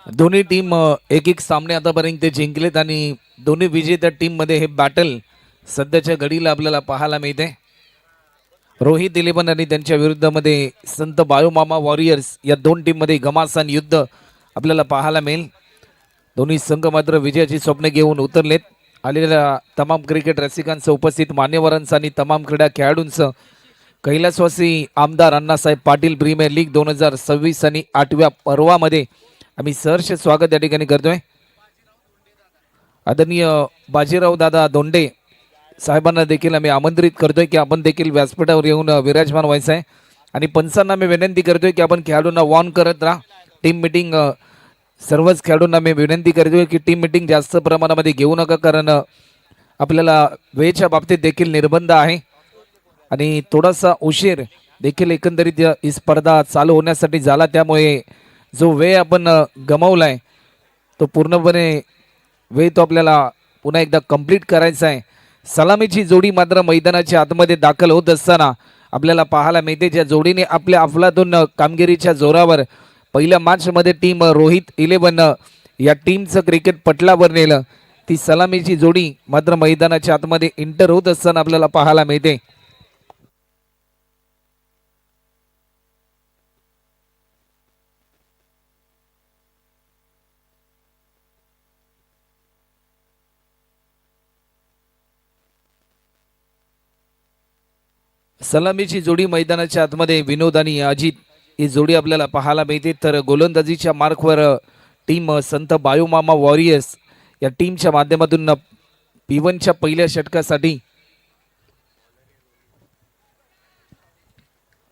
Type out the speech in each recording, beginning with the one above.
दोन्ही टीम एक एक सामने आतापर्यंत जिंकलेत आणि दोन्ही विजेत्या टीम मध्ये हे बॅटल सध्याच्या घडीला आपल्याला पाहायला मिळते. रोहित इलेव्हन आणि त्यांच्या विरुद्धमध्ये संत बाळूमामा वॉरियर्स या दोन टीम मध्ये घमासान युद्ध आपल्याला पाहायला मिळेल. दोन्ही संघ मात्र विजयाची स्वप्न घेऊन उतरलेत. आलेल्या तमाम क्रिकेट रसिकांचं, उपस्थित मान्यवरांचं आणि तमाम क्रीडा खेळाडूंचं कैलासवासी आमदार अण्णासाहेब पाटील प्रीमियर लीग 2026 आणि 8व्या पर्वामध्ये आम्ही सहर्ष स्वागत या ठिकाणी करतोय. आदरणीय बाजीराव दादा दोंडे साहेबांना देखील आम्ही आमंत्रित करतोय की आपण देखील व्यासपीठावर येऊन विराजमान व्हायचं आहे. आणि पंचांना मी विनंती करतोय की आपण खेळाडूंना वॉर्न करत राहा. टीम मिटिंग सर्वच खेळाडूंना मी विनंती करतोय की टीम मिटिंग जास्त प्रमाणामध्ये घेऊ नका, कारण आपल्याला वेळेच्या बाबतीत देखील निर्बंध आहे आणि थोडासा उशीर देखील एकंदरीत ही स्पर्धा चालू होण्यासाठी झाला. त्यामुळे जो वेळ आपण गमावलाय तो पूर्णपणे वेळ तो आपल्याला पुन्हा एकदा कंप्लीट करायचा आहे. सलामीची जोडी मात्र मैदानाच्या आतमध्ये दाखल होत असताना आपल्याला पाहायला मिळते, ज्या जोडीने आपल्या अफलातून कामगिरीच्या जोरावर पहिल्या मॅचमध्ये टीम रोहित इलेव्हन या टीमचं क्रिकेट पटलावर नेलं. ती सलामीची जोडी मात्र मैदानाच्या आतमध्ये एंटर होत असताना आपल्याला पाहायला मिळते. सलामीची जोडी मैदानाच्या आतमध्ये विनोद आणि अजित ही जोडी आपल्याला पाहायला मिळते. तर गोलंदाजीच्या मार्कवर टीम संत बाळूमामा वॉरियर्स या टीमच्या माध्यमातून P1च्या पहिल्या षटकासाठी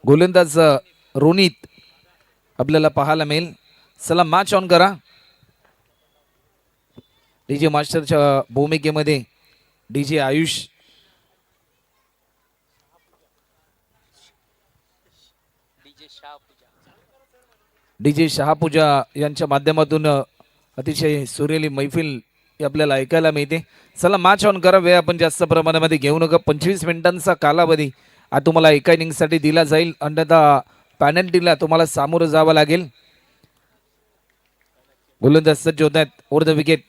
गोलंदाज रोनित आपल्याला पाहायला मिळेल. चला मॅच ऑन करा. डीजे मास्टरच्या भूमिकेमध्ये डीजे आयुष, डीजे शहापूजा यांच्या माध्यमातून अतिशय सुरेली मैफिल आपल्याला ऐकायला मिळते. चला मॅच ऑन करा. वेळ आपण जास्त प्रमाणामध्ये घेऊ नका. 25 मिनिटांचा कालावधी हा तुम्हाला एका इनिंगसाठी दिला जाईल. अन्यथा पॅनल्टीला तुम्हाला सामोरं जावं लागेल. गोलंदाज सज्ज होत आहेत. Over the wicket.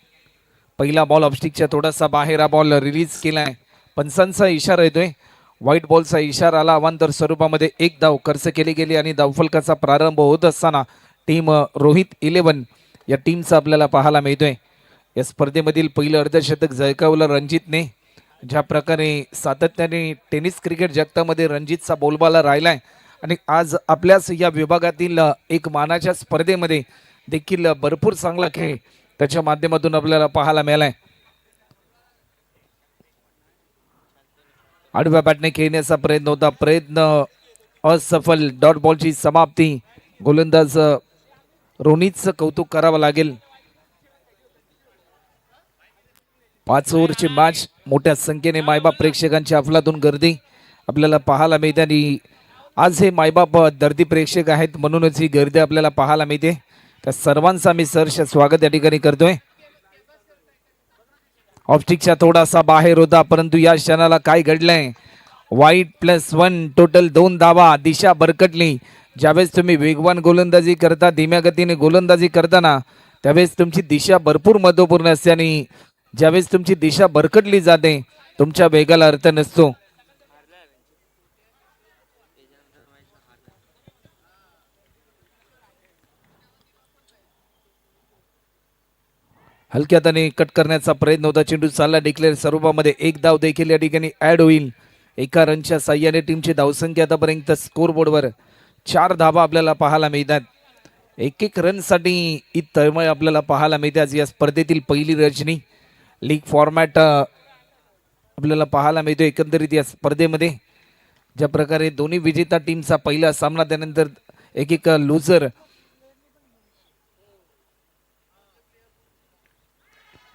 पहिला बॉल ऑफस्टिकच्या थोडासा बाहेर हा बॉल रिलीज केलाय. पंचांचा इशारा येतोय. व्हाईट बॉलचा इशारा आला. अवांतर स्वरूपामध्ये एक धाव खर्च केली गेली आणि धावफलकाचा प्रारंभ होत असताना टीम रोहित इलेव्हन या टीमचा आपल्याला पाहायला मिळतोय. या स्पर्धेमधील पहिलं अर्धशतक झळकावलं रणजितने. ज्या प्रकारे सातत्याने टेनिस क्रिकेट जगतामध्ये रणजितचा बोलबाला राहिलाय आणि आज आपल्याच या विभागातील एक मानाच्या स्पर्धेमध्ये देखील भरपूर चांगला खेळ त्याच्या माध्यमातून आपल्याला पाहायला मिळालाय. आडव्या बॅटने खेळण्याचा प्रयत्न होता, प्रयत्न असफल. डॉट बॉलची समाप्ती. गोलंदाज रोनितचं कौतुक करावं लागेल. 5 ओव्हरची मॅच. मोठ्या संख्येने मायबाप प्रेक्षकांची अफलातून गर्दी आपल्याला पाहायला मिळते आणि आज हे मायबाप दर्दी प्रेक्षक आहेत म्हणूनच ही गर्दी आपल्याला पाहायला मिळते. त्या सर्वांचा मी सहर्ष स्वागत या ठिकाणी करतोय. ऑप्टिकच्या थोडासा बाहेर होता, परंतु या क्षणाला काय घडलंय? वाईट +1 टोटल 2 धावा. दिशा भरकटली. ज्यावेळेस तुम्ही वेगवान गोलंदाजी करता, धीम्या गतीने गोलंदाजी करताना त्यावेळेस तुमची दिशा भरपूर महत्वपूर्ण असते आणि ज्यावेळेस तुमची दिशा भरकटली जाते तुमच्या वेगाला अर्थ नसतो. हलक्यात कट करण्याचा प्रयत्न होता. चेंडू चालला डिक्लेअर स्वरूपामध्ये. एक धाव देखील या ठिकाणी ऍड होईल. एका रनच्या साह्याने टीमची धावसंख्या आतापर्यंत स्कोर बोर्डवर 4 धावा आपल्याला पाहायला मिळतात. एक रनसाठी ही तळमळ आपल्याला पाहायला मिळते. आज या स्पर्धेतील पहिली रजनी लीग फॉर्मॅट आपल्याला पाहायला मिळतो. एकंदरीत या स्पर्धेमध्ये ज्या प्रकारे दोन्ही विजेता टीमचा पहिला सामना, त्यानंतर एक लुझर.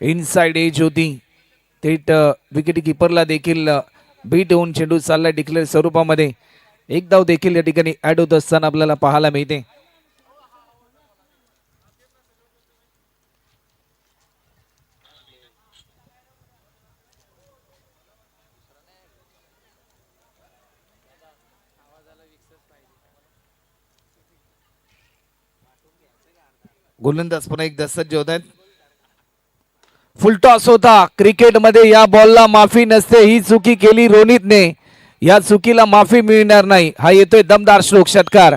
इनसाइड एज होती. थेट विकेट किपरला देखील बीट होऊन चेंडू चालला डिक्लेअर स्वरूपामध्ये. एक धाव देखील या ठिकाणी ऍड होत असताना आपल्याला पाहायला मिळते. गोलंदाज पुन्हा एकदा सज्ज होत आहेत. फुलटॉस होता. क्रिकेटमध्ये या बॉलला माफी नसते. ही चुकी केली रोनितने, या चुकीला माफी मिळणार नाही. हा येतोय दमदार श्लोक षटकार.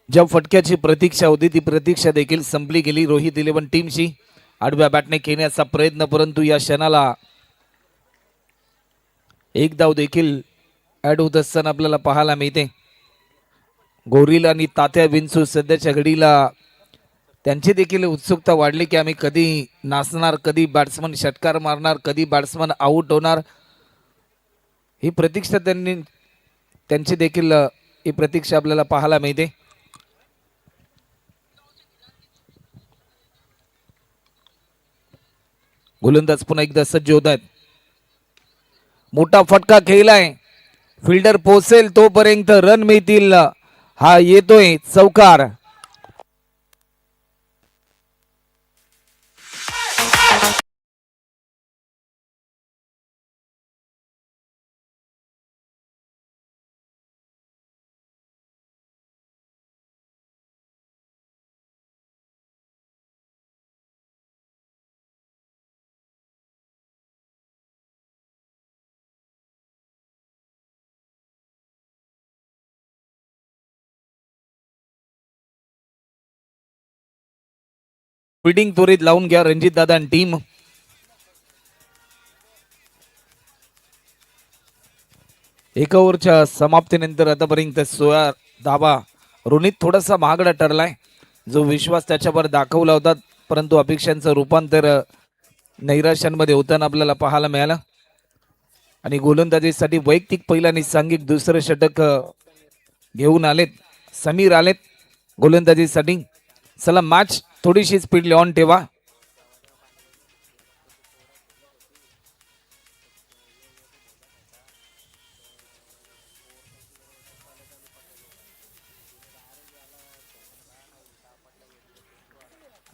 ज्या फटक्याची प्रतीक्षा होती ती प्रतीक्षा देखील संपली गेली. रोहित 11 टीमची आडव्या बॅटने खेळण्याचा प्रयत्न, परंतु या क्षणाला एक धाव देखील ऍड होत असताना आपल्याला पाहायला मिळते. गोरिल आणि तात्या विंचू सध्याच्या घडीला त्यांची देखील उत्सुकता वाढली की आम्ही कधी नाचणार, कधी बॅट्समन षटकार मारणार, कधी बॅट्समन आऊट होणार. ही प्रतीक्षा त्यांची देखील ही प्रतीक्षा आपल्याला पाहायला मिळते. गोलंदाज पुन्हा एकदा सज्ज होत आहेत. मोठा फटका खेळलाय. फिल्डर पोहोचेल तोपर्यंत रन मिळतील. हा येतोय चौकार. फिल्डिंग त्वरित लावून घ्या रणजित दादा आणि टीम. एका ओव्हरच्या समाप्तीनंतर आतापर्यंत 16 धावा. रोनित थोडासा महागडा ठरलाय. जो विश्वास त्याच्यावर दाखवला होता, परंतु अपेक्षांचं रूपांतर नैराश्यांमध्ये होताना आपल्याला पाहायला मिळालं. आणि गोलंदाजीसाठी वैयक्तिक पहिला आणि सांघिक दुसरं षटक घेऊन आलेत. समीर आलेत गोलंदाजीसाठी. चला मॅच थोडीशी स्पीड ऑन ठेवा.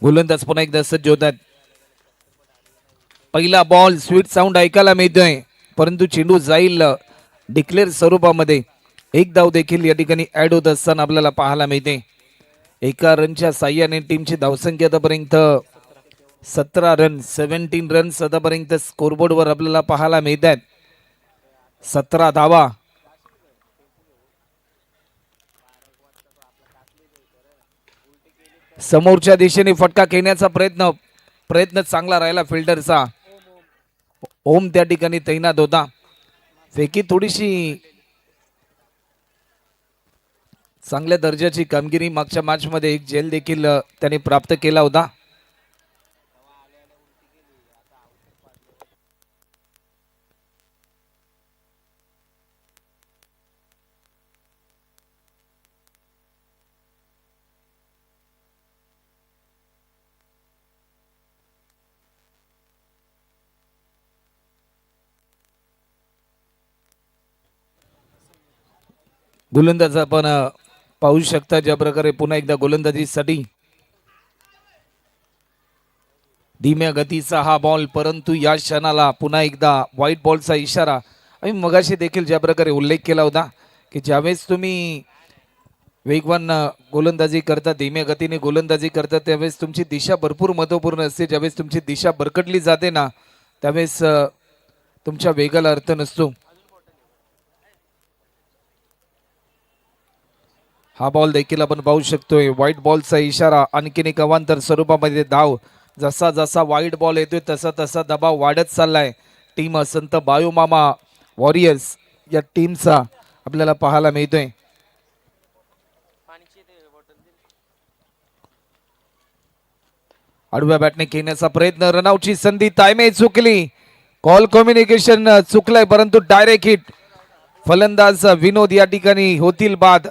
गोलंदाज पुन्हा एकदा सज्ज होतात. पहिला बॉल स्वीट साऊंड ऐकायला मिळतोय, परंतु चेंडू जाईल डिक्लेअर स्वरूपामध्ये. एक धाव देखील या ठिकाणी ऍड होत असताना आपल्याला पाहायला मिळते. एका रनच्या साह्याने टीमची धावसंख्या आतापर्यंत 17 रन, 17 रन्स आतापर्यंत स्कोरबोर्डवर आपल्याला पाहायला मिळत आहेत. 17 धावा. समोरच्या दिशेने फटका खेळण्याचा प्रयत्न चांगला राहिला फिल्डरचा. ओम त्या ठिकाणी तैनात होता. फेकी थोडीशी चांगल्या दर्जाची कामगिरी मागच्या मॅच मध्ये एक जेल देखील त्याने प्राप्त केला होता. गोलंदाज आपण पाहू शकता ज्या प्रकारे पुन्हा एकदा गोलंदाजीसाठी धीम्या गतीचा हा बॉल, परंतु या क्षणाला पुन्हा एकदा व्हाईट बॉलचा इशारा. आणि मगाशी देखील ज्या प्रकारे उल्लेख केला होता की ज्यावेळेस तुम्ही वेगवान गोलंदाजी करता, धीम्या गतीने गोलंदाजी करता, त्यावेळेस तुमची दिशा भरपूर महत्वपूर्ण असते. ज्यावेळेस तुमची दिशा भरकटली जाते ना, त्यावेळेस तुमच्या वेगाला अर्थ नसतो. हा बॉल देखील आपण पाहू शकतोय. व्हाईट बॉलचा इशारा. आणखीन एक अवांतर स्वरूपामध्ये धाव. जसा जसा व्हाईट बॉल येतोय तसा तसा दबाव वाढत चाललाय. टीम संत बायोमामा वॉरियर्स या टीमचा आपल्याला पाहायला मिळतोय. आडव्या बॅटने खेळण्याचा प्रयत्न. रनआउटची संधी. टाइमे चुकली. कॉल कम्युनिकेशन चुकलंय, परंतु डायरेक्ट हिट. फलंदाज विनोद या ठिकाणी होतील बाद.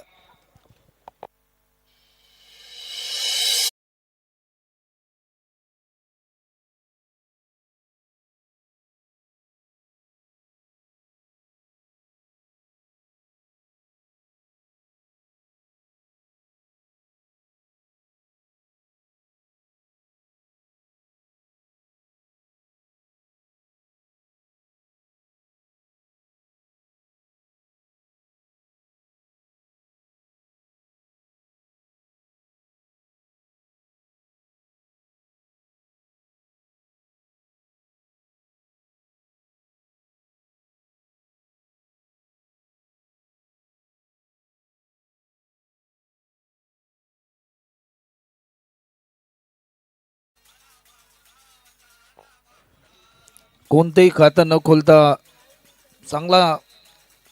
कोणतेही खातं न खोलता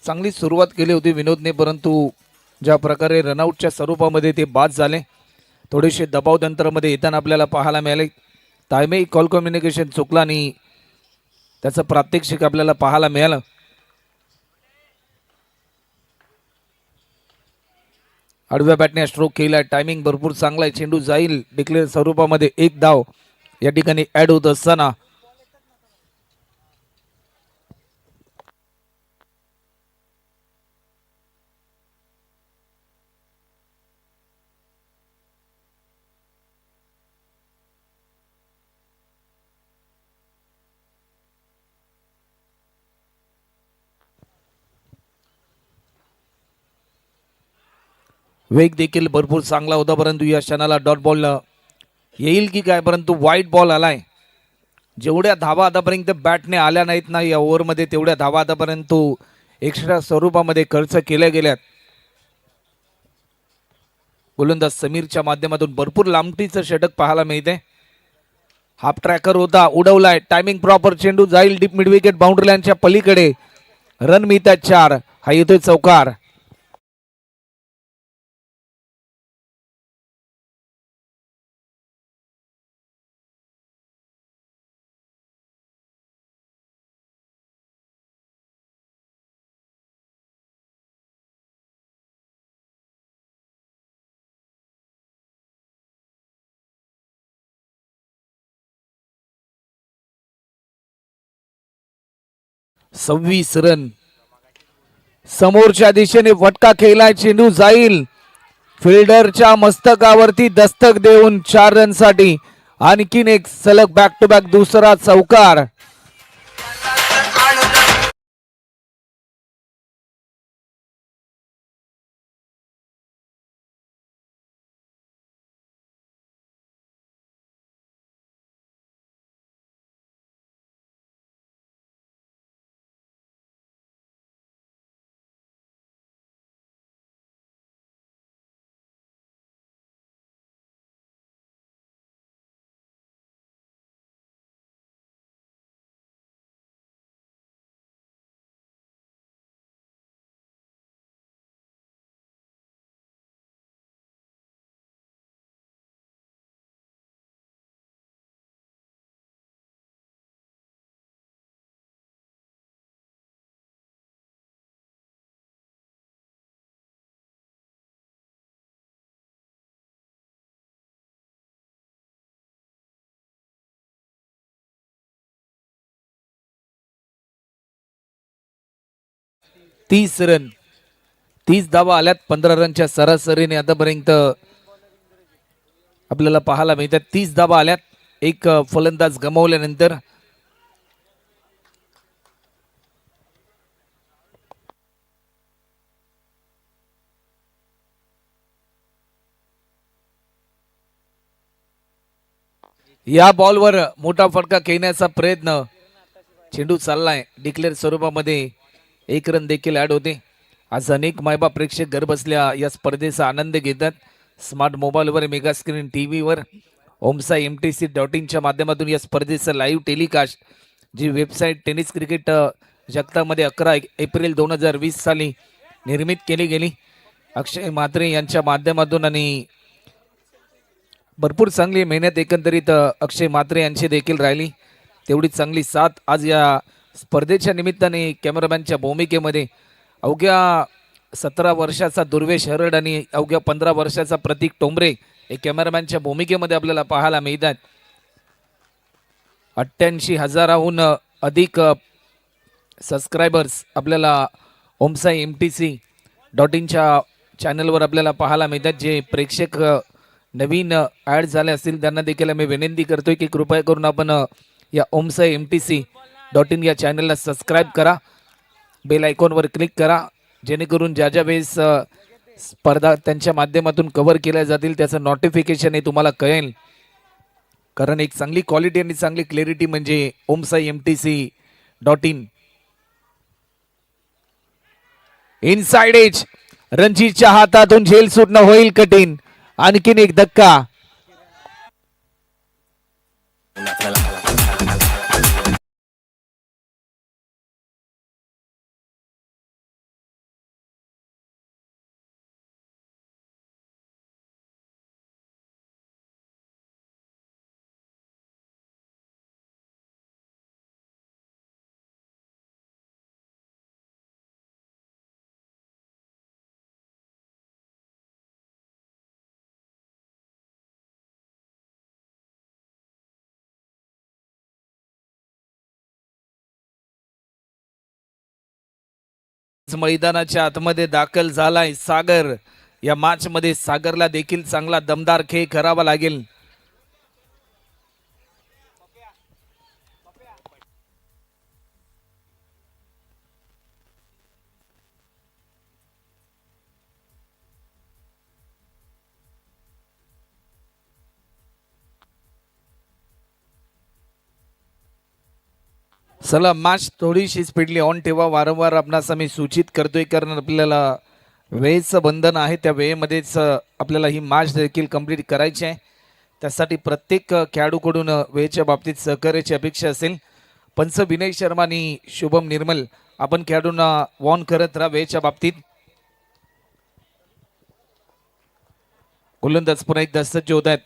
चांगली सुरुवात केली होती विनोदने, परंतु ज्या प्रकारे रनआउटच्या स्वरूपामध्ये ते बाद झाले, थोडेसे दबाव तंत्रामध्ये येताना आपल्याला पाहायला मिळाले. ताळमेळी कॉल कम्युनिकेशन चुकला आणि त्याचं प्रात्यक्षिक आपल्याला पाहायला मिळालं. आडव्या बॅटने स्ट्रोक केला, टायमिंग भरपूर चांगला आहे, चेंडू जाईल डिक्लेअर स्वरूपामध्ये. एक धाव या ठिकाणी ऍड होत असताना वेग देखील भरपूर चांगला होता, परंतु या क्षणाला डॉट बॉल येईल की काय, परंतु व्हाईट बॉल आलाय. जेवढ्या धावा आतापर्यंत बॅटने आल्या नाहीत ना या ओव्हरमध्ये, तेवढ्या धावा आतापर्यंत एक्स्ट्रा स्वरूपामध्ये खर्च केल्या गेल्यात. गोलंदाज समीरच्या माध्यमातून भरपूर लांबटीचं षटक पाहायला मिळते. हाफ ट्रॅकर होता, उडवलाय, टायमिंग प्रॉपर, चेंडू जाईल डीप मिड विकेट बाउंड्री लाईनच्या पलीकडे. रन मिळतात 4. हा येतोय चौकार. सव्वीस रन. समोरच्या दिशेने फटका खेळलाय, चेंडू जाईल फिल्डरच्या मस्तकावरती दस्तक देऊन 4 रनसाठी आणखीन एक सलग बॅक टू बॅक दुसरा चौकार. तीस रन, 30 धावा आल्यात 15 रनच्या सरासरीने आतापर्यंत आपल्याला पाहायला मिळतात. 30 धावा आल्यात एक फलंदाज गमावल्यानंतर. या बॉलवर मोठा फटका खेळण्याचा प्रयत्न, चेंडू चाललाय डिक्लेअर स्वरूपामध्ये. 1 रन देखील ऍड होते. आज अनेक मायबा प्रेक्षक घर बसल्या या स्पर्धेचा आनंद घेतात. स्मार्ट मोबाईलवर, मेगा स्क्रीन टीव्हीवर, omsa.mtc.in माध्यमातून या स्पर्धेचं लाईव्ह टेलिकास्ट जी वेबसाईट टेनिस क्रिकेट जगतामध्ये 11 एप्रिल 2020 साली निर्मित केली गेली अक्षय म्हात्रे यांच्या माध्यमातून. आणि भरपूर चांगली मेहनत एकंदरीत अक्षय म्हात्रे यांची देखील राहिली, तेवढी चांगली साथ आज या स्पर्धेच्या निमित्ताने. कॅमेरामॅनच्या भूमिकेमध्ये अवघ्या 17 वर्षाचा दुर्वेश हरड आणि अवघ्या 15 वर्षाचा प्रतीक टोंबरे हे कॅमेरामॅनच्या भूमिकेमध्ये आपल्याला पाहायला मिळतात. 88,000हून अधिक सबस्क्रायबर्स आपल्याला omsa.mtc.in चॅनलवर आपल्याला पाहायला मिळतात. जे प्रेक्षक नवीन ॲड झाले असतील त्यांना देखील मी विनंती करतोय की कृपया करून आपण या omsa.mtc.in या चॅनलला सबस्क्राईब करा, बेल आयकॉनवर क्लिक करा, जेणेकरून ज्या ज्या वेळेस स्पर्धा त्यांच्या माध्यमातून कव्हर केल्या जातील त्याचं नोटिफिकेशन हे तुम्हाला कळेल. कारण एक चांगली क्वालिटी आणि चांगली क्लॅरिटी म्हणजे omsa.mtc.in. इनसाइड एज, रणजीतच्या हातातून झेल सुटणं होईल कठीण. आणखीन एक धक्का. मैदानाच्या आतमध्ये दाखल झालाय सागर. या मॅच मध्ये सागरला देखील चांगला दमदार खेळ करावा लागेल. चला मॅच थोडीशी स्पीडली ऑन ठेवा. वारंवार आपणास आम्ही सूचित करतोय कारण आपल्याला वेळेचं बंधन आहे. त्या वेळेमध्येच आपल्याला ही मॅच देखील कंप्लीट करायची आहे. त्यासाठी प्रत्येक खेळाडूकडून वेळेच्या बाबतीत सहकार्याची अपेक्षा असेल. पंच विनय शर्मा आणि शुभम निर्मल आपण खेळाडूंना वॉर्न करत राहा वेळेच्या बाबतीत. गोलंदाज पुन्हा एकदा सज्ज होत आहेत.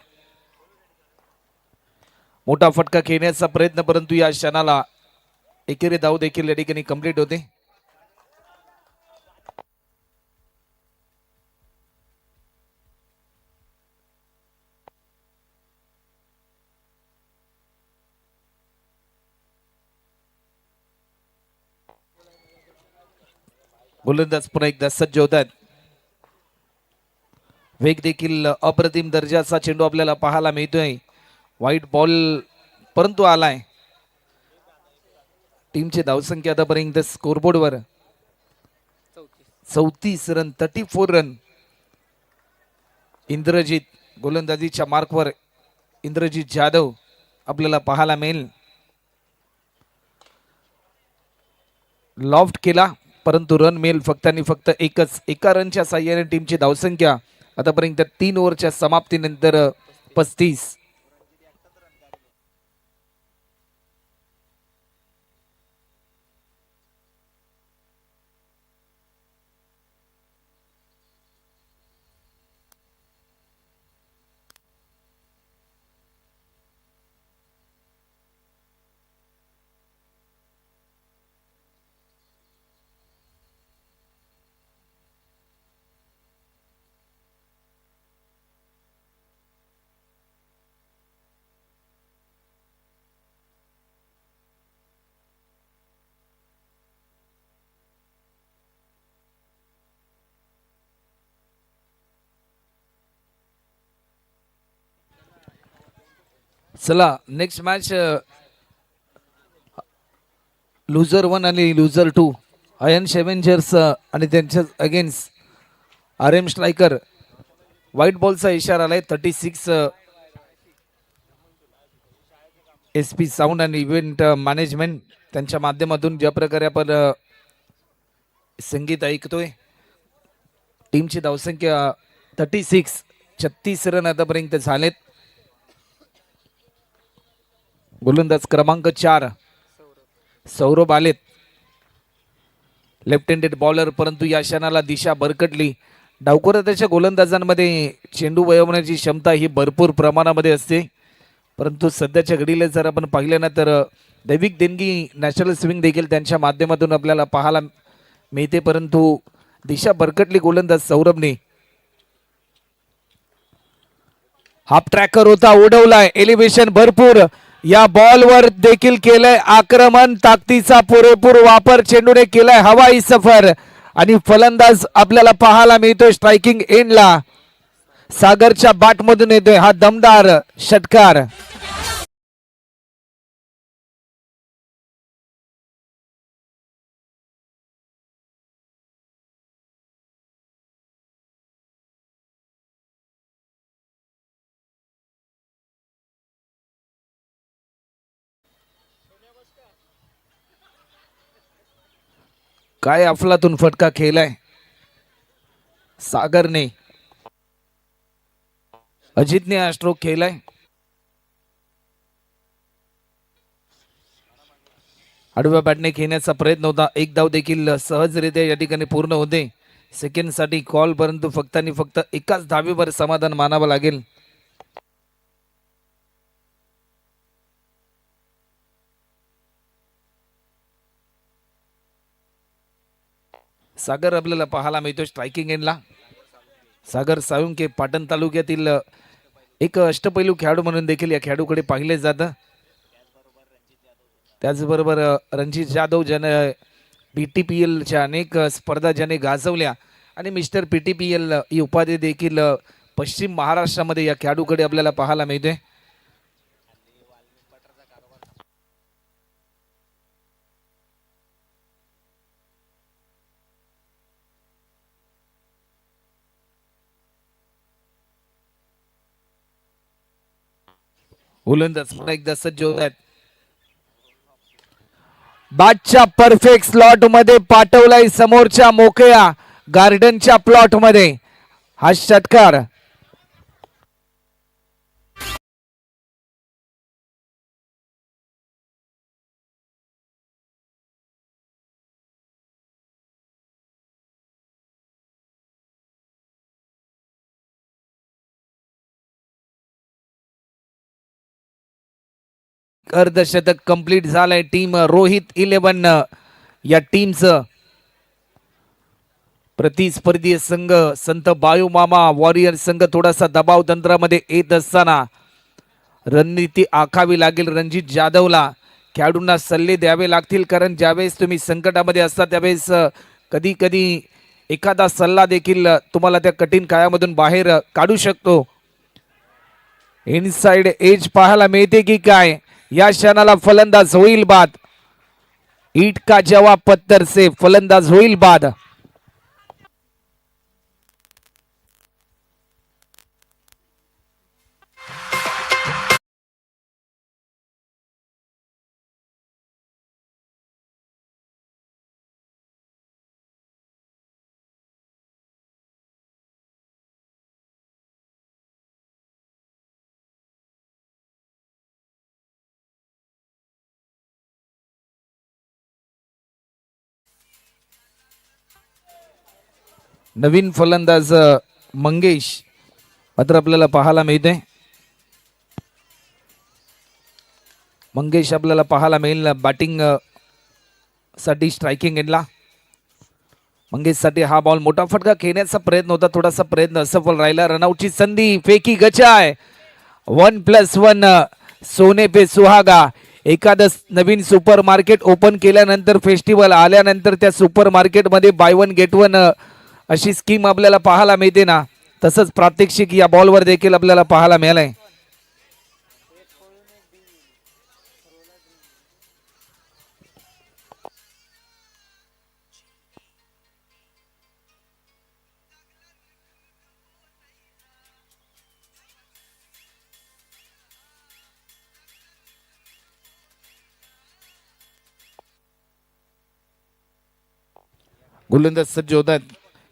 मोठा फटका खेळण्याचा प्रयत्न परंतु या क्षणाला एकेरी धाव देखील या ठिकाणी कंप्लीट होते. गोलंदाज पुन्हा एकदा सज्ज होत आहेत. वेग देखील अप्रतिम दर्जाचा चेंडू आपल्याला पाहायला मिळतोय. व्हाईट बॉल परंतु आलाय. टीमची धावसंख्या आतापर्यंत स्कोरबोर्डवर 34 रन, 34 रन. इंद्रजित गोलंदाजीच्या मार्कवर इंद्रजित जाधव आपल्याला पाहायला मिळेल. लॉफ्ट केला परंतु रन मिळेल फक्त आणि फक्त एकच. एका रनच्या साह्याने टीमची धावसंख्या आतापर्यंत 3 ओव्हरच्या समाप्तीनंतर 35. चला नेक्स्ट मॅच लुझर 1 आणि लुझर 2 आयन शेव्हेंजर्स आणि त्यांच्या against R M striker. White बॉलचा इशारा आलाय. 36 एस पी साऊंड आणि इव्हेंट मॅनेजमेंट त्यांच्या माध्यमातून ज्या प्रकारे आपण संगीत ऐकतोय. टीमची धावसंख्या 36, 36 रन आतापर्यंत झालेत. गोलंदाज क्रमांक 4 सौरभ आलेत. लेफ्ट हँडेड बॉलर परंतु या क्षणाला दिशा भरकटली. डावखोराच्या गोलंदाजांमध्ये चेंडू वळवण्याची क्षमता ही भरपूर प्रमाणामध्ये असते परंतु सध्याच्या घडीला जर आपण पाहिलं ना तर दैविक देणगी नॅशनल स्विंग देखील त्यांच्या माध्यमातून आपल्याला पाहायला मिळते परंतु दिशा भरकटली गोलंदाज सौरभने. हाफ ट्रॅकर होता उडवलाय. एलिव्हेशन भरपूर. या बॉलवर देखील केलंय आक्रमण. ताकदीचा पुरेपूर वापर चेंडूने केलाय. हवाई सफर आणि फलंदाज आपल्याला पाहायला मिळतोय स्ट्रायकिंग एंडला. सागरच्या बॅटमधून येतोय हा दमदार षटकार. काय अफलातून फटका खेळलाय सागरने. अजितने हा स्ट्रोक खेळलाय. आडव्या बॅटने खेळण्याचा प्रयत्न होता. एक धाव देखील सहजरित्या या ठिकाणी पूर्ण होते. सेकंड साठी कॉल परंतु फक्त आणि फक्त एकाच धावेवर समाधान मानावं लागेल. सागर आपल्याला पाहायला मिळतो स्ट्रायकिंग एंडला. सागर साळुंके पाटण तालुक्यातील एक अष्टपैलू खेळाडू म्हणून देखील या खेळाडूकडे पाहिले जातं. त्याचबरोबर रणजित जाधव ज्याने PTPLच्या अनेक स्पर्धा ज्याने गाजवल्या आणि मिस्टर PTPL ही उपाधी देखील पश्चिम महाराष्ट्रामध्ये या खेळाडूकडे आपल्याला पाहायला मिळते. गोलंदाज पुन्हा एकदा सज्ज होत आहेत. बॅटच्या परफेक्ट स्लॉट मध्ये पाठवलाय समोरच्या मोकळ्या गार्डनच्या प्लॉट मध्ये हा षटकार. अर्धशतक कंप्लीट झालंय टीम रोहित 11 या टीमचं. प्रतिस्पर्धी संघ संत बायू मामा वॉरियर संघ थोडासा दबाव तंत्रामध्ये येत असताना रणनीती आखावी लागेल रणजित जाधवला. खेळाडूंना सल्ले द्यावे लागतील, कारण ज्यावेळेस तुम्ही संकटामध्ये असता त्यावेळेस कधी कधी एखादा सल्ला देखील तुम्हाला त्या कठीण काळामधून बाहेर काढू शकतो. इनसाइड एज पाहायला मिळते की काय. या क्षणाला फलंदाज होईल बाद. ईट का जवाब पत्थर से फलंदाज होईल बाद. नवीन फलंदाज मंगेश मात्र आपल्याला पाहायला मिळते. मंगेश आपल्याला पाहायला मिळेल बॅटिंग साठी स्ट्रायकिंग एंडला. मंगेश साठी हा बॉल मोठा फटका खेळण्याचा प्रयत्न होता, थोडासा प्रयत्न असफल राहिला. रनआउटची संधी फेकी गचाय. 1+1 सोने पे सुहागा. एखादं नवीन सुपर मार्केट ओपन केल्यानंतर फेस्टिवल आल्यानंतर त्या सुपर मार्केटमध्ये बाय 1 गेट 1 अशी स्कीम आपल्याला पाहायला मिळते ना, तसंच प्रात्यक्षिक या बॉलवर देखील आपल्याला पाहायला मिळालंय. गोलंदाज सज्ज होत आहेत.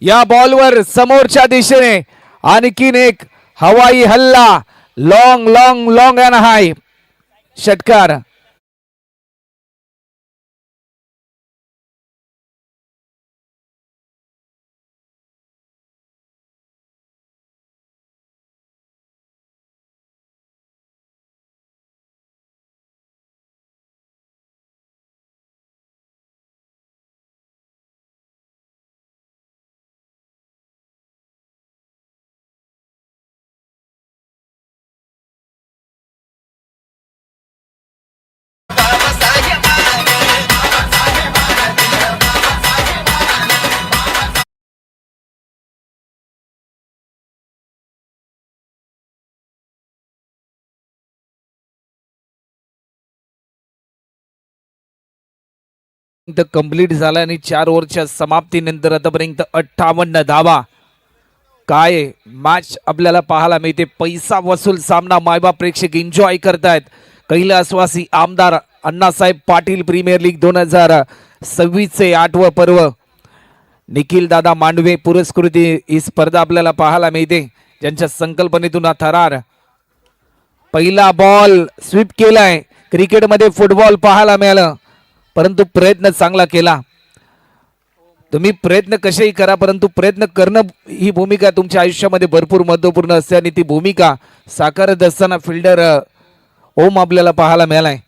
या बॉलवर समोरच्या दिशेने आणखीन एक हवाई हल्ला. Long long long and high षटकार. कंप्लीट झाला आणि 4 ओव्हरच्या समाप्तीनंतर आतापर्यंत 58 धावा. काय मॅच आपल्याला पाहायला मिळते. पैसा वसूल सामना मायबा प्रेक्षक एन्जॉय करतायत. कैलासवासी आमदार अण्णासाहेब पाटील प्रीमियर लीग 2026 चे 8वं पर्व. निखिल दादा मांडवे पुरस्कृती ही स्पर्धा आपल्याला पाहायला मिळते, ज्यांच्या संकल्पनेतून हा थरार. पहिला बॉल स्वीप केलाय. क्रिकेटमध्ये फुटबॉल पाहायला मिळालं, परंतु प्रयत्न चांगला केला. तुम्ही प्रयत्न कसेही करा, परंतु प्रयत्न करणं ही भूमिका तुमच्या आयुष्यामध्ये भरपूर महत्वपूर्ण असते आणि ती भूमिका साकारत असताना फिल्डर ओम आपल्याला पाहायला मिळालाय.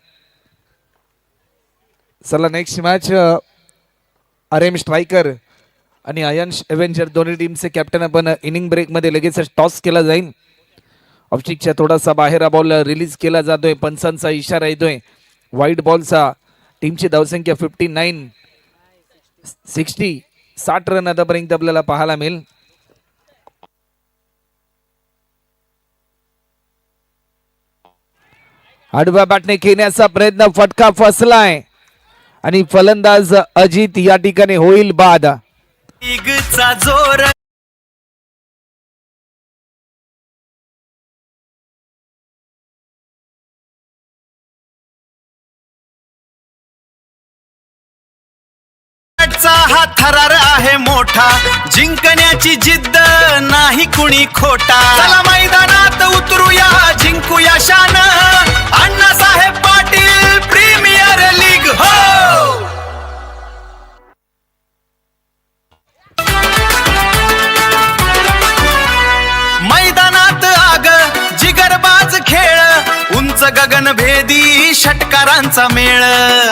चला नेक्स्ट मॅच आरएम स्ट्रायकर आणि अयंश एव्हेंजर दोन्ही टीमचे कॅप्टन आपण इनिंग ब्रेक मध्ये लगेच टॉस केला जाईल. ऑफस्टिकच्या थोडासा बाहेर बॉल रिलीज केला जातोय. पंचांचा इशारा येतोय. व्हाईट बॉलचा. टीमची धावसंख्या 59. 60 रन आतापर्यंत आपल्याला पाहायला मिळेल. आडव्या बॅटने खेळण्याचा प्रयत्न, फटका फसलाय आणि फलंदाज अजित या ठिकाणी होईल बाद. जोर हा थरार आहे मोठा, जिंकण्याची जिद्द नाही कुणी खोटा. चला मैदानात उतरूया, जिंकूया शान, अण्णासाहेब पाटील प्रीमियर लीग हो. मैदानात आग जिगरबाज खेळ, उंच गगनभेदी षटकारांचा मेळ.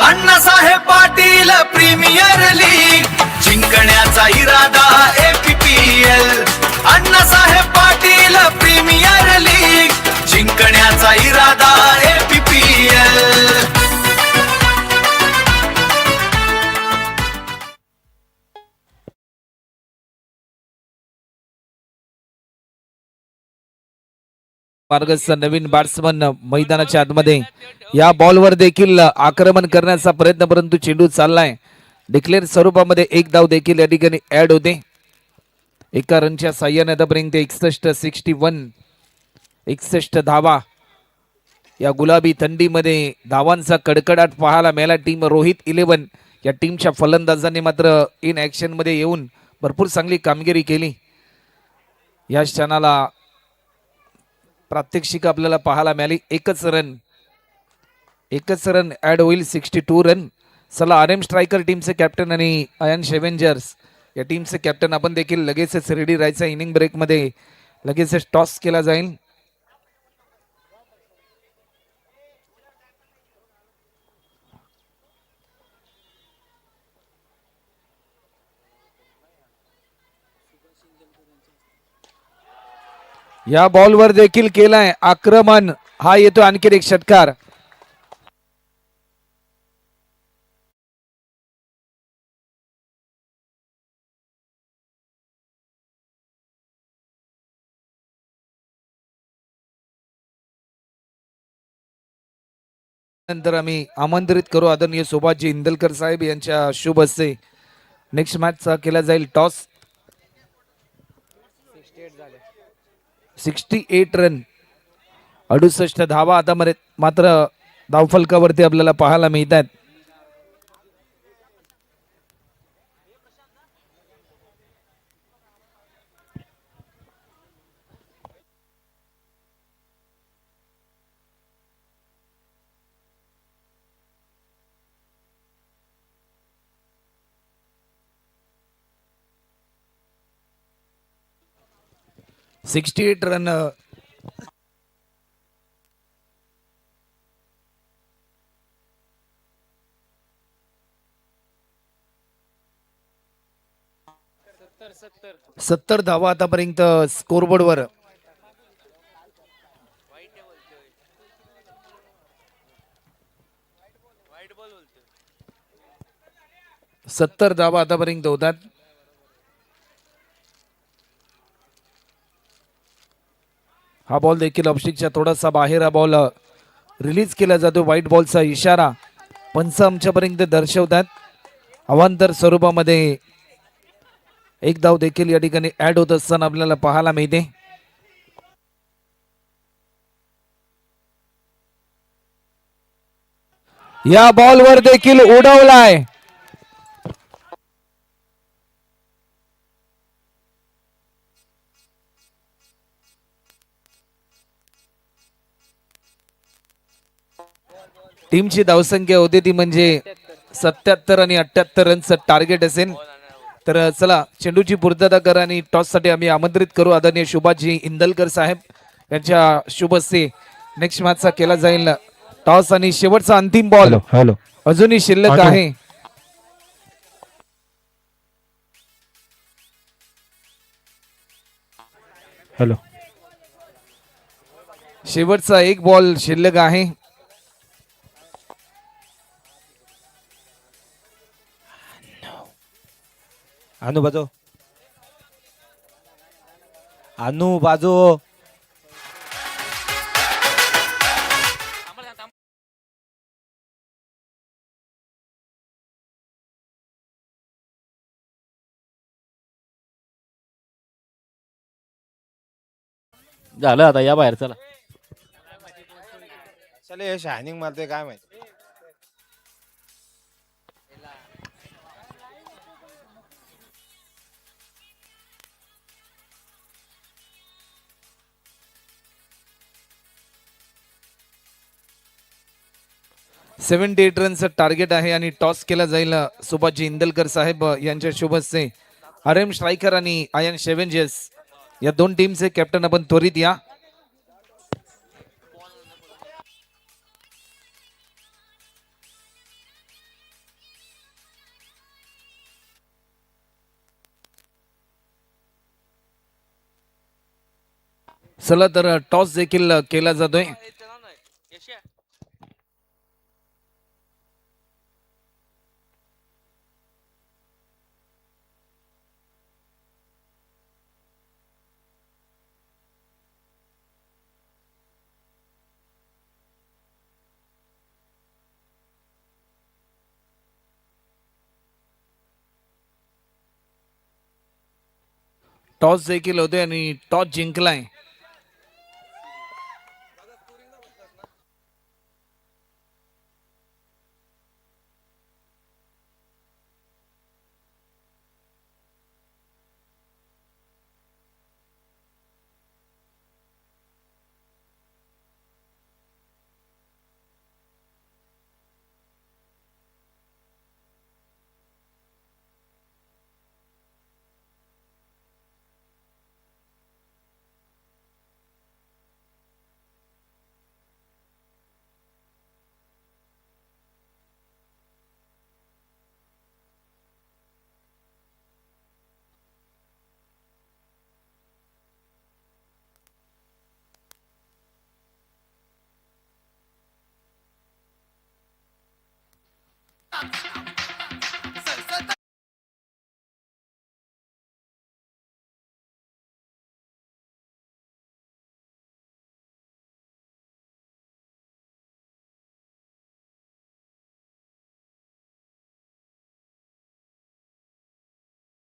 अण्णासाहेब पाटील प्रीमियर लीग, जिंकण्याचा इरादा APPL. Annasaheb Patil premier league, जिंकण्याचा इरादा APPL. मार्गस्थ नवीन बॅट्समन मैदानाच्या आतमध्ये. या बॉलवर देखील आक्रमण करण्याचा प्रयत्न, परंतु चेंडू चाललाय. डिक्लेअर स्वरूपामध्ये एक धाव देखील या ठिकाणी ऍड होते. एका रनच्या साह्याने आतापर्यंत 61 धावा. या गुलाबी थंडीमध्ये धावांचा कडकडाट पाहायला मिळाला. टीम रोहित 11 या टीमच्या फलंदाजांनी मात्र इन ऍक्शन मध्ये येऊन भरपूर चांगली कामगिरी केली. या क्षणाला प्रात्यक्षिक आपल्याला पाहायला मिळाली. एकच रन ऍड होईल. 62 रन. चला RM स्ट्रायकर टीमचे कॅप्टन आणि अयन शेवेंजर्स या टीमचे कॅप्टन आपण देखील लगेचच रेडी राहायचं. इनिंग ब्रेक मध्ये लगेचच टॉस केला जाईल. या बॉलवर देखील केलाय आक्रमण. हा येतो आणखी एक षटकार. नंतर आम्ही आमंत्रित करू आदरणीय सुभाषजी इंदलकर साहेब यांच्या शुभ हस्ते नेक्स्ट मॅचचा केला जाईल टॉस. 68 रन 68 धावा आता मात्र धावफलकावरती आपल्याला पाहायला मिळतात. सिक्स्टी रन 70 धावा आतापर्यंत स्कोरबोर्डवर. सत्तर धावा आतापर्यंत होतात. हा बॉल देखील ऑफस्टिकच्या थोडासा बाहेर हा बॉल रिलीज केला जातो. व्हाईट बॉलचा इशारा पंच आमच्यापर्यंत दर्शवतात. अवांतर स्वरूपामध्ये एक धाव देखील या ठिकाणी ऍड होत असताना आपल्याला पाहायला मिळते. या बॉलवर देखील उडवलाय. टीमची धावसंख्या होती ती म्हणजे 77 आणि 78 रनचं टार्गेट असेल. तर चला चेंडूची पूर्तता करा आणि टॉस साठी आम्ही आमंत्रित करू आदरणीय सुभाषजी इंदलकर साहेब यांच्या शुभ हस्ते नेक्स्ट मॅचचा केला जाईल टॉस. आणि शेवटचा अंतिम बॉल अजूनही शिल्लक आहे. शेवटचा एक बॉल शिल्लक आहे. अनु बाजू अनु बाजू झालं आता या बाहेर चला. चले शायनिंग मारते काय माहिती. सेव्हन्टी एट रनचं टार्गेट आहे आणि टॉस केला जाईल सुभाषजी इंदलकर साहेब यांच्या शुभ हस्ते. आरएम स्ट्रायकर आणि आयन शेवेंजेस या दोन टीमचे कॅप्टन आपण त्वरित या. चला तर टॉस देखील केला जातोय. टॉस देखील होते आणि टॉस जिंकलाय.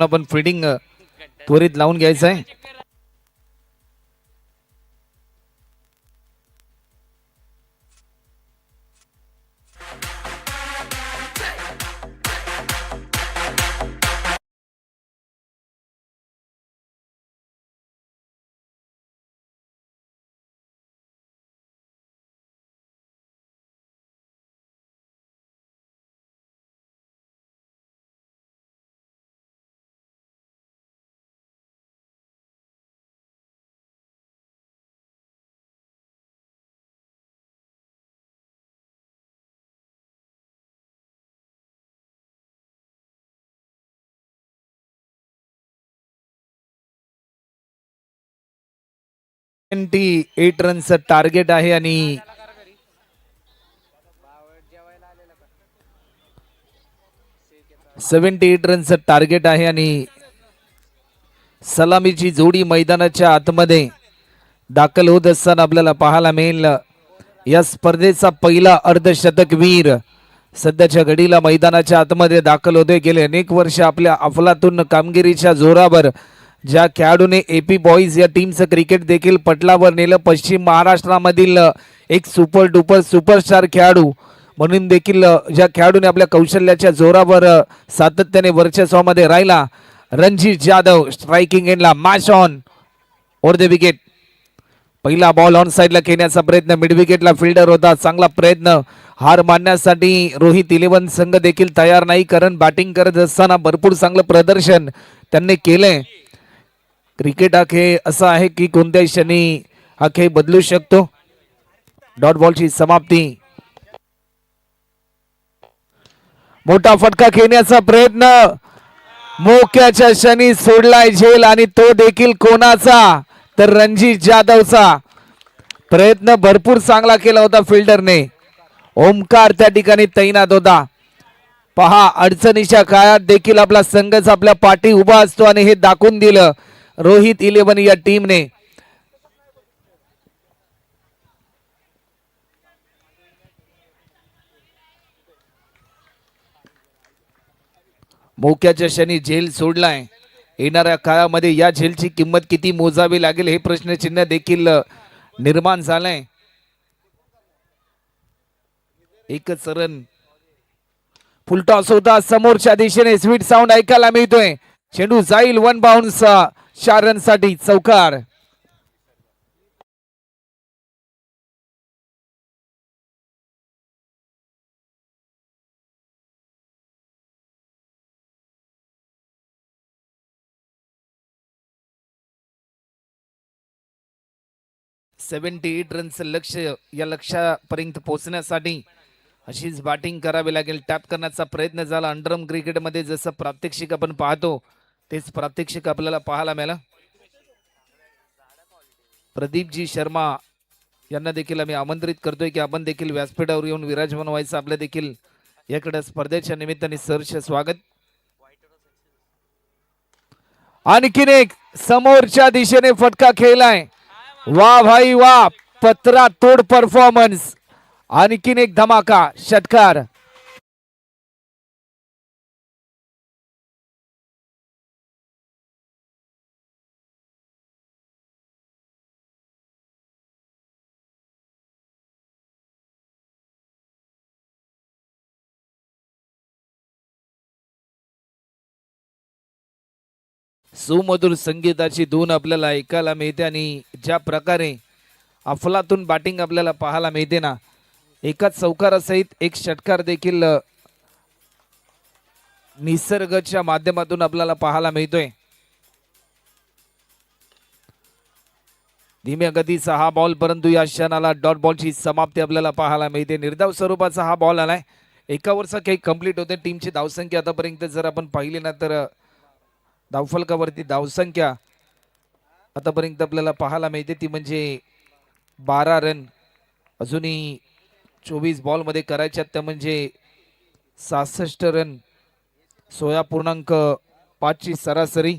आपण फिडिंग त्वरित लावून घ्यायचं आहे. एट रनचं टार्गेट आहे आणि सेव्हन्टी एट रनचं टार्गेट आहे आणि सलामीची जोडी मैदानाच्या आतमध्ये दाखल होत असताना आपल्याला पाहायला मिळेल. या स्पर्धेचा पहिला अर्धशतकवीर सध्याच्या घडीला मैदानाच्या आतमध्ये दाखल होते. गेले अनेक वर्ष आपल्या अफलातून कामगिरीच्या जोरावर ज्या खेळाडूने एपी बॉईज या टीमचं क्रिकेट देखील पटलावर नेलं, पश्चिम महाराष्ट्रामधील एक सुपर डुपर सुपरस्टार खेळाडू म्हणून देखील ज्या खेळाडूने आपल्या कौशल्याच्या जोरावर सातत्याने वर्चस्वामध्ये राहिला, रणजित जाधव स्ट्रायकिंग एंडला match on over the wicket. पहिला बॉल ऑन साइडला खेळण्याचा प्रयत्न, मिड विकेटला फिल्डर होता, चांगला प्रयत्न. हार मानण्यासाठी रोहित इलेव्हन संघ देखील तयार नाही, कारण बॅटिंग करत असताना भरपूर चांगलं प्रदर्शन त्यांनी केलंय. क्रिकेट हा खेळ असा आहे की कोणत्याही क्षणी हा खेळ बदलू शकतो. डॉट बॉलची समाप्ती. मोठा फटका खेळण्याचा प्रयत्न, मोक्याच्या क्षणी सोडलाय झेल आणि तो देखील कोणाचा, तर रणजित जाधवचा. प्रयत्न भरपूर चांगला केला होता फिल्डरने. ओमकार त्या ठिकाणी तैनात होता. पहा अडचणीच्या काळात देखील आपला संघच आपल्या पाठी उभा असतो आणि हे दाखवून दिलं रोहित 11 या टीमने. मोक्याच्या क्षणी झेल सोडलाय. येणाऱ्या काळामध्ये या झेलची किंमत किती मोजावी लागेल हे प्रश्नचिन्ह देखील निर्माण झालंय. एकच रन फुलटॉस होता समोरच्या दिशेने स्वीट साऊंड ऐकायला मिळतोय. चेंडू जाईल 1 बाउन्स 4 रन साठी चौकार. $78 रनचं लक्ष या लक्ष्यापर्यंत पोहोचण्यासाठी अशीच बॅटिंग करावी लागेल. टॅप करण्याचा प्रयत्न झाला. अंडरम क्रिकेटमध्ये जसं प्रात्यक्षिक आपण पाहतो तेच प्रात्यक्षिक आपल्याला पाहायला मिळालं. प्रदीपजी शर्मा यांना देखील आम्ही आमंत्रित करतोय की आपण देखील व्यासपीठावर येऊन विराजमान व्हायचं. आपल्या देखील याकडे स्पर्धेच्या निमित्ताने सहर्ष स्वागत. आणखीन एक समोरच्या दिशेने फटका खेळलाय. वा भाई वा, पत्रा तोड परफॉर्मन्स. आणखीन एक धमाका षटकार. सुमधुर संगीताची धून आपल्याला ऐकायला मिळते आणि ज्या प्रकारे अफलातून बॅटिंग आपल्याला पाहायला मिळते ना, एकाच चौकारासहित एक षटकार देखील निसर्गाच्या माध्यमातून आपल्याला पाहायला मिळतोय. धीम्या गतीचा हा बॉल, परंतु या क्षणाला डॉट बॉलची समाप्ती आपल्याला पाहायला मिळते. निर्धाव स्वरूपाचा हा बॉल आलाय. एका ओव्हरचा काही कंप्लीट होते. टीमची धावसंख्या आतापर्यंत जर आपण पाहिली ना तर धावफलकावरती धावसंख्या आतापर्यंत आपल्याला पाहायला मिळते ती म्हणजे 12 रन. अजूनही 24 बॉलमध्ये करायच्यात त्या म्हणजे 66 रन. 16.5 ची सरासरी.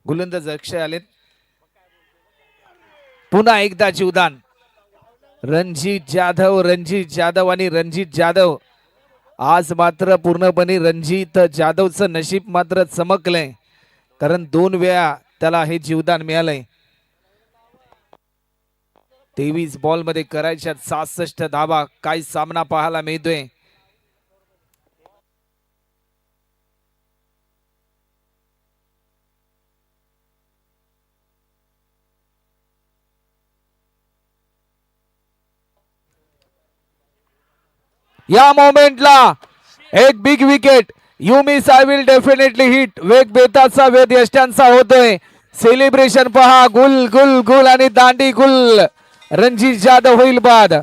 गोलंदाज अक्षय आलेत. पुन्हा एकदा जीवदान. रणजित जाधव आणि रणजित जाधव आज मात्र पूर्णपणे रणजित जाधवचं नशीब मात्र चमकलंय, कारण 2 वेळा त्याला हे जीवदान मिळालंय. 23 बॉल मध्ये करायच्या 66 धावा. काय सामना पाहायला मिळतोय. या मोमेंटला एक big wicket. You miss I will definitely hit. वेग बेताचा वेद यष्ट्यांचा होतोय. सेलिब्रेशन पहा. गुल गुल गुल आणि दांडी गुल. रणजित जाधव होईल बाद.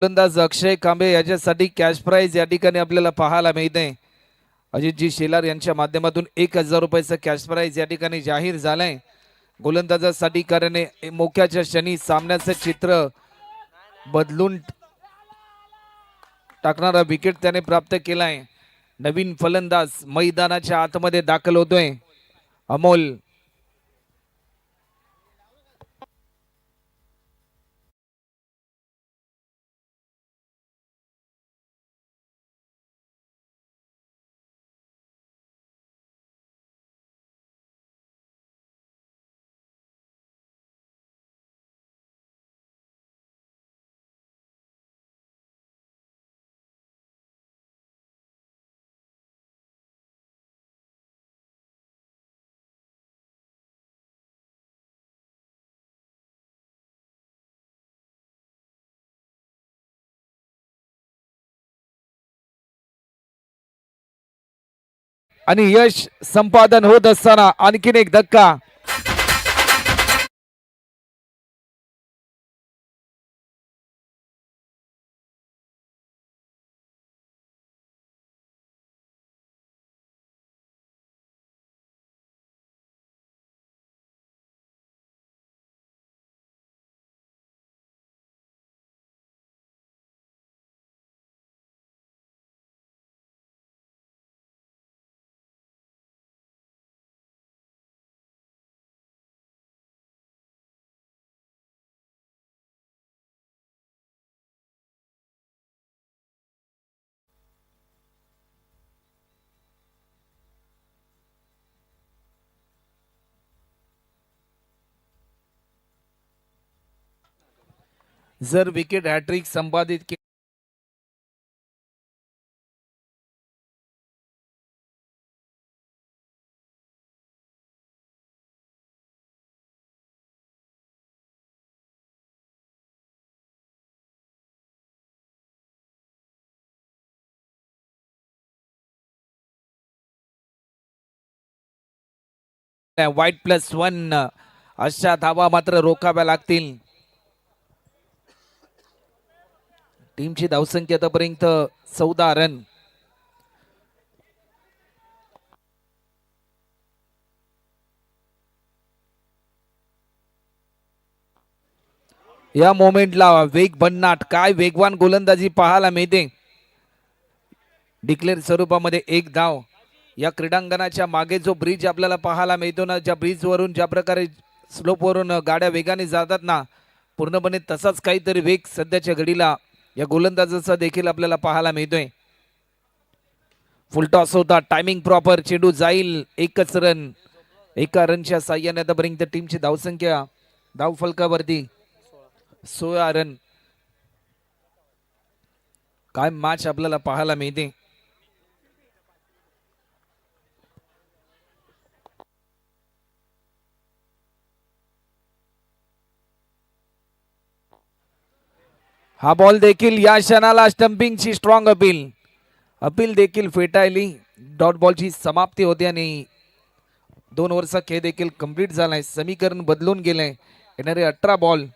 गोलंदाज अक्षय कांबे याच्यासाठी कॅश प्राइज या ठिकाणी आपल्याला पाहायला मिळते. अजितजी शेलार यांच्या माध्यमातून 1000 रुपयाचं कॅश प्राइज या ठिकाणी जाहीर झालंय गोलंदाजासाठी, कारण मोक्याच्या क्षणी सामन्याचं चित्र बदलून टाकणारा विकेट त्याने प्राप्त केलाय. नवीन फलंदाज मैदानाच्या आतमध्ये दाखल होतोय. अमोल आणि यश संपादन होत असताना आणखीन एक धक्का. जर विकेट हॅट्रिक संपादित केली -1 अशा धावा मात्र रोखाव्या लागतील. टीमची धावसंख्या आतापर्यंत 14 रन. या मोमेंटला वेग भन्नाट, काय वेगवान गोलंदाजी पाहायला मिळते. डिक्लेअर स्वरूपामध्ये एक धाव. या क्रीडांगणाच्या मागे जो ब्रिज आपल्याला पाहायला मिळतो ना, ज्या ब्रिज वरून ज्या प्रकारे स्लोप वरून गाड्या वेगाने जातात ना, पूर्णपणे तसाच काहीतरी वेग सध्याच्या घडीला या गोलंदाजाचा देखील आपल्याला पाहायला मिळतोय. फुलटॉस होता, टायमिंग प्रॉपर, चेंडू जाईल, एकच रन. एका रनच्या साह्याने आतापर्यंत टीमची धावसंख्या धाव फलकावरती 16 रन. काय मॅच आपल्याला पाहायला मिळते. हा बॉल देखील या क्षणाला स्टंपिंगची स्ट्रॉंग अपील देखील फेटाळली. डॉट बॉलची समाप्ती होते आणि 2 ओव्हरचा खेळ देखील कंप्लीट झालाय. समीकरण बदलून गेलंय. येणारे 18 बॉल.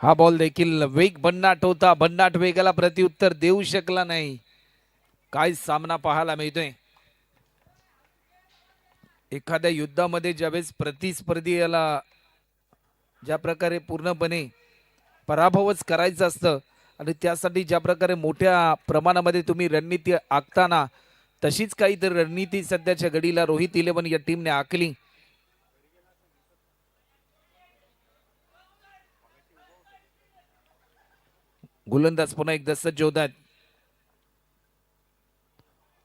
हा बॉल देखील वेग भन्नाट होता. भन्नाट वेगाला प्रत्युत्तर देऊ शकला नाही. काय सामना पाहायला मिळतोय. एखाद्या युद्धामध्ये ज्यावेळेस प्रतिस्पर्धी याला ज्या प्रकारे पूर्णपणे पराभवच करायचं असतं आणि त्यासाठी ज्या प्रकारे मोठ्या प्रमाणामध्ये तुम्ही रणनीती आखताना, तशीच काहीतरी रणनीती सध्याच्या घडीला रोहित इलेव्हन या टीमने आखली. गोलंदाज पुन्हा एकदा सज्ज होतात.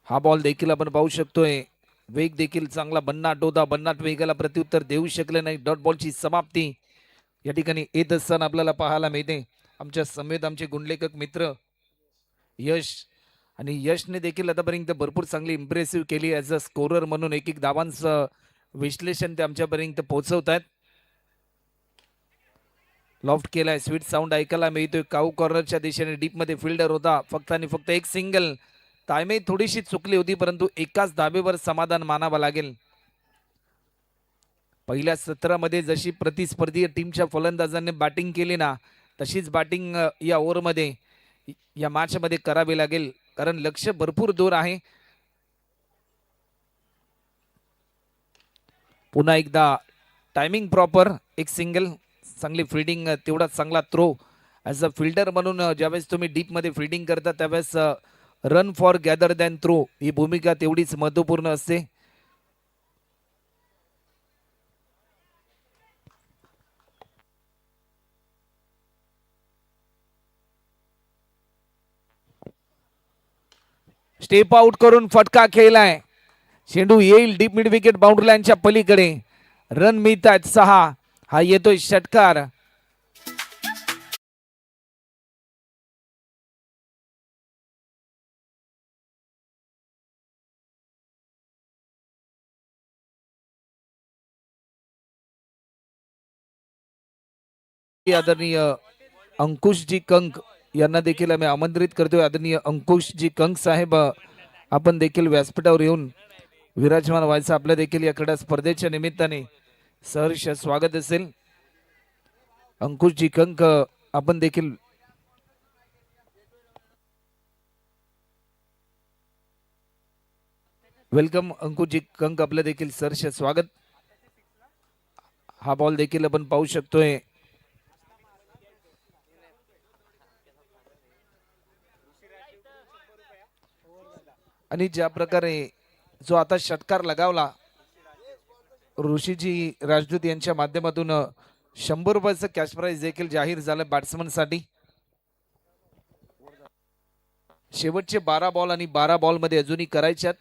हा बॉल देखील आपण पाहू शकतोय. वेग देखील चांगला भन्नाट होता. भन्नाट वेगाला प्रत्युत्तर देऊ शकले नाही. डॉट बॉलची समाप्ती या ठिकाणी येत असताना आपल्याला पाहायला मिळते. आमच्या समेत आमचे गुणलेखक मित्र यश, आणि यशने देखील आतापर्यंत भरपूर चांगली इम्प्रेसिव्ह केली ॲज अ स्कोरर म्हणून. एक धावांचं विश्लेषण ते आमच्यापर्यंत पोहोचवतात. लॉफ्ट केलाय, स्वीट साऊंड ऐकायला मिळतोय. काऊ कॉर्नरच्या दिशेने डीपमध्ये फिल्डर होता. फक्त आणि फक्त एक सिंगल. टायमे थोडीशी चुकली होती, परंतु एकाच धाबेवर समाधान मानावं लागेल. पहिल्या सत्रामध्ये जशी प्रतिस्पर्धी टीमच्या फलंदाजांनी बॅटिंग केली ना, तशीच बॅटिंग या ओव्हरमध्ये या मॅचमध्ये करावी लागेल. कारण लक्ष भरपूर दूर आहे. पुन्हा एकदा टायमिंग प्रॉपर, एक सिंगल, चांगली फिल्डिंग, तेवढा चांगला थ्रो. ॲज अ फिल्डर म्हणून ज्यावेळेस तुम्ही डीपमध्ये फिल्डिंग करता त्यावेळेस run for gather then throw ही भूमिका तेवढीच महत्त्वपूर्ण असते. स्टेप आउट करून फटका खेळलाय. चेंडू येईल डीप मिड विकेट बाउंड्री लाईनच्या पलीकडे. रन मिळत आहेत 6. हा येतोय षटकार. आदरणीय अंकुशजी कंक यांना देखील आम्ही आमंत्रित करतोय. आदरणीय अंकुशजी कंक साहेब आपण देखील व्यासपीठावर येऊन विराजमान व्हायचं आपल्या देखील या क्रीडा स्पर्धेच्या निमित्ताने सहर्ष स्वागत असेल. अंकुशजी कंक आपण देखील वेलकम. अंकुशजी कंक आपलं देखील सहर्ष स्वागत. हा बॉल देखील आपण पाहू शकतोय. आणि ज्या प्रकारे जो आता षटकार लगावला ऋषीजी राजदूत यांच्या माध्यमातून 100 रुपयाचं कॅश प्राइज देखील जाहीर झालं बॅट्समन साठी. शेवटचे 12 बॉल आणि 12 बॉल मध्ये अजूनही करायच्यात.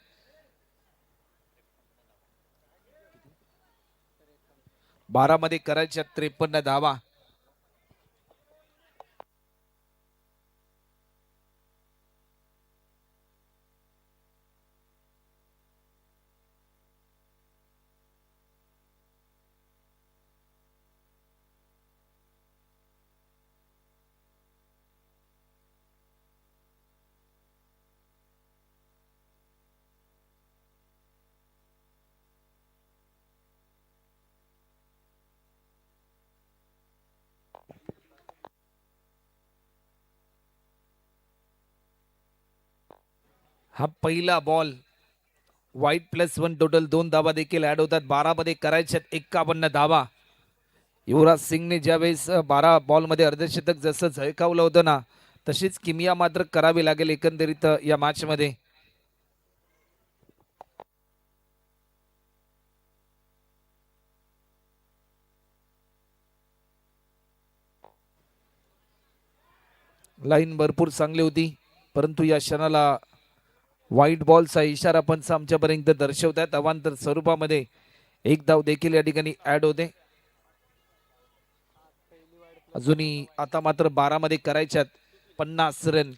बारा मध्ये करायच्यात 53 धावा. हा पहिला बॉल वाईट +1 टोटल 2 धावा देखील ऍड होतात. 12 मध्ये करायच्यात 51 धावा. युवराज सिंगने ज्यावेळेस 12 बॉल मध्ये अर्धशतक जसं झळकावलं होतं ना तशीच किमिया मात्र करावी लागेल एकंदरीत या मॅच मध्ये. लाईन भरपूर चांगली होती परंतु या क्षणाला व्हाईट बॉलचा इशारा पंच आमच्यापर्यंत दर्शवतात. अवांतर स्वरूपामध्ये एक धाव देखील या ठिकाणी ऍड होते. अजूनही आता मात्र 12 मध्ये करायच्यात 50 रन.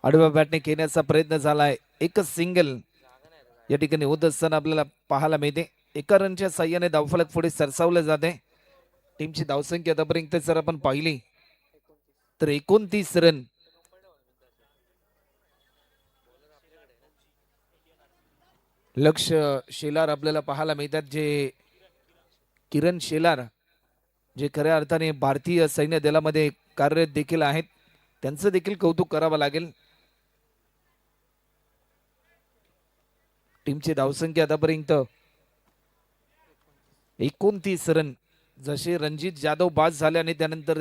आडव्या बॅटने खेळण्याचा प्रयत्न झालाय. एकच सिंगल या ठिकाणी होत असताना आपल्याला पाहायला मिळते. एका रनच्या साह्याने धावफलक पुढे सरसावलं जाते. टीमची धावसंख्या आतापर्यंत जर आपण पाहिली तर 29 रन. लक्ष शेलार आपल्याला पाहायला मिळतात, जे किरण शेलार जे खऱ्या अर्थाने भारतीय सैन्य दलामध्ये कार्यरत देखील आहेत. त्यांचं देखील कौतुक करावं लागेल. टीमची धावसंख्या आतापर्यंत 29 रन. जसे रणजित जाधव बाद झाले आणि त्यानंतर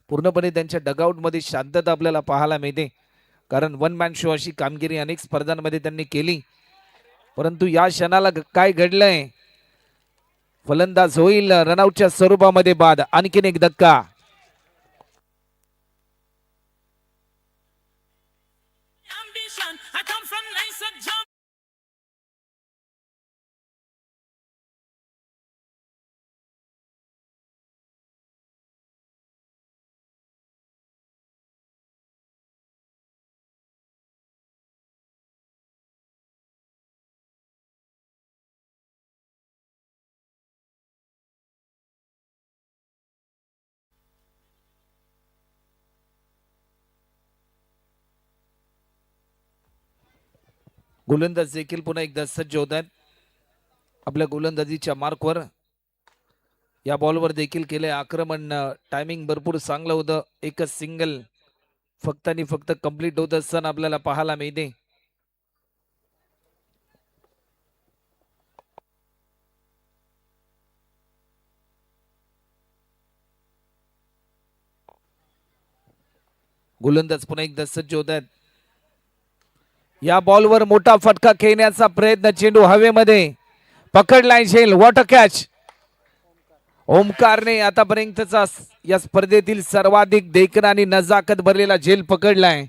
पूर्णपणे त्यांच्या डगआउट मध्ये शांतता आपल्याला पाहायला मिळते, कारण वन मॅन शो अशी कामगिरी अनेक स्पर्धांमध्ये त्यांनी केली. परंतु या क्षणाला काय घडलंय, फलंदाज होईल रनआउटच्या स्वरूपामध्ये बाद. आणखीन एक धक्का. गोलंदाज देखील पुन्हा एकदा सज्ज होत आहेत आपल्या गोलंदाजीच्या मार्कवर. या बॉलवर देखील केले आक्रमण. टायमिंग भरपूर चांगलं होतं. एकच सिंगल फक्त आणि फक्त कंप्लीट होत असताना आपल्याला पाहायला मिळते. गोलंदाज पुन्हा एकदा सज्ज होत आहेत. या बॉलवर मोठा फटका खेळण्याचा प्रयत्न. चेंडू हवेमध्ये पकडलाय झेल. Water catch. ओमकारने आतापर्यंतचा या स्पर्धेतील सर्वाधिक देखणा आणि नजाकत भरलेला झेल पकडलाय.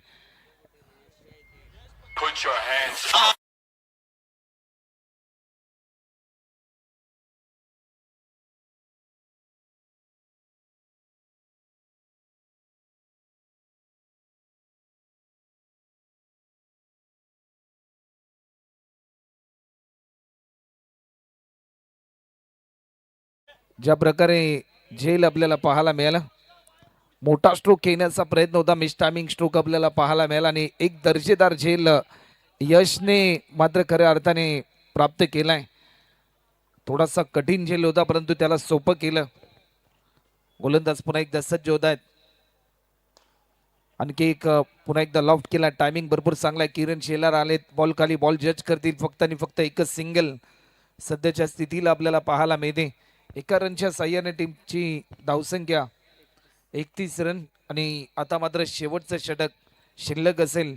ज्या प्रकारे झेल आपल्याला पाहायला मिळाला, मोठा स्ट्रोक खेळण्याचा प्रयत्न होता. मिस टायमिंग स्ट्रोक आपल्याला पाहायला मिळाला आणि एक दर्जेदार झेल यशने मात्र खऱ्या अर्थाने प्राप्त केलाय. थोडासा कठीण झेल होता परंतु त्याला सोपं केलं. गोलंदाज पुन्हा एकदा सज्ज होत आहेत. आणखी एक पुन्हा एकदा लॉफ्ट केला. टायमिंग भरपूर चांगला आहे. किरण शेलार आलेत बॉल खाली. बॉल जज करतील. फक्त आणि फक्त एकच सिंगल सध्याच्या स्थितीला आपल्याला पाहायला मिळते. एका रनच्या साह्याने टीमची धावसंख्या 31 रन आणि आता मात्र शेवटचं षटक शिल्लक असेल.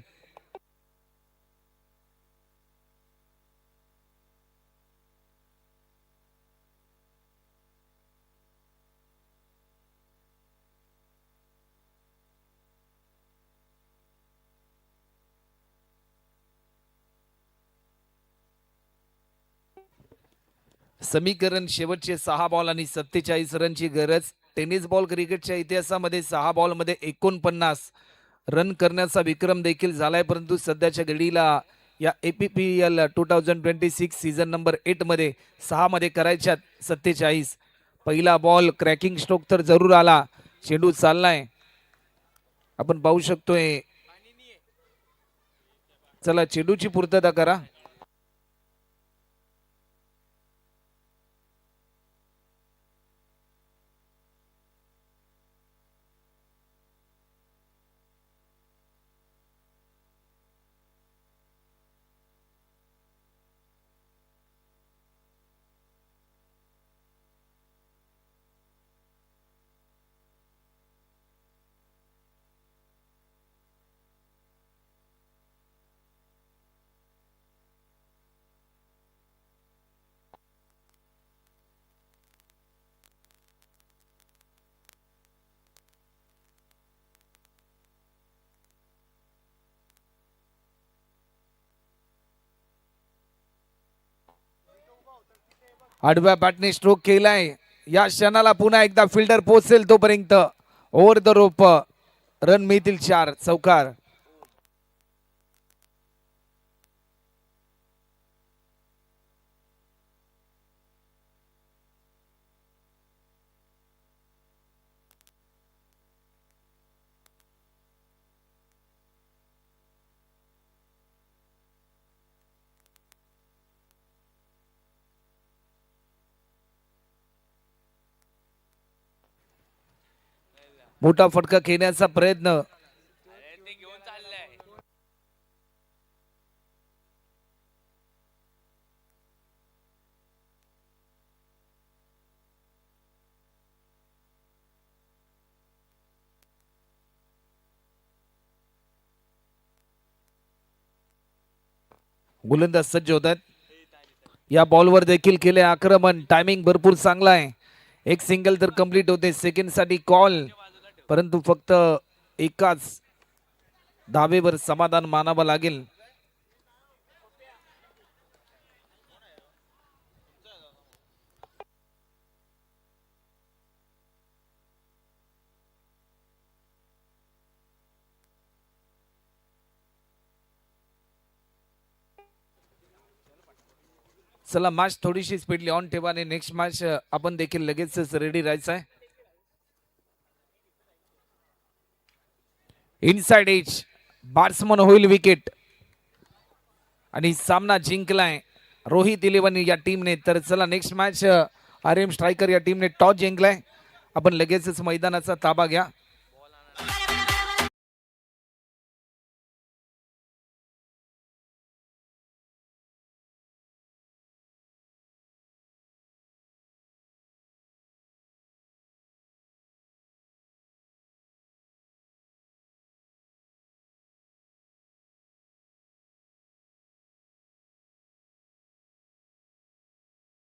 समीकरण शेवटचे 6 बॉल आणि 47 रनची गरज. टेनिस बॉल क्रिकेटच्या इतिहासामध्ये 6 बॉलमध्ये 49 रन करण्याचा विक्रम देखील झालाय. परंतु सध्याच्या घडीला या APPL 2026 सीझन नंबर 8 मध्ये 6 मध्ये करायच्यात 47. पहिला बॉल क्रॅकिंग स्ट्रोक तर जरूर आला. चेंडू चाललाय आपण पाहू शकतोय. चला चेंडूची पूर्तता करा. आडव्या बॅटने स्ट्रोक केलाय. या क्षणाला पुन्हा एकदा फिल्डर पोहोचेल तोपर्यंत ओव्हर द रोप रन मिळतील 4. चौकार. मोठा फटका खेळण्याचा प्रयत्न. गोलंदाज सज्ज होतात. या बॉलवर देखील केले आक्रमण. टायमिंग भरपूर चांगला आहे. एक सिंगल तर कंप्लीट होते. सेकंड साठी कॉल परंतु फक्त एकाच धावेवर समाधान मानावं लागेल. चला मॅच थोडीशी स्पीडली ऑन ठेवा आणि नेक्स्ट मॅच आपण देखील लगेचच रेडी राहायचं आहे. इनसाइड एज बॅट्समन होईल विकेट आणि सामना जिंकलाय रोहित 11 या टीमने. तर चला next match R M striker या टीमने टॉस जिंकलाय. आपण लगेचच मैदानाचा ताबा घ्या.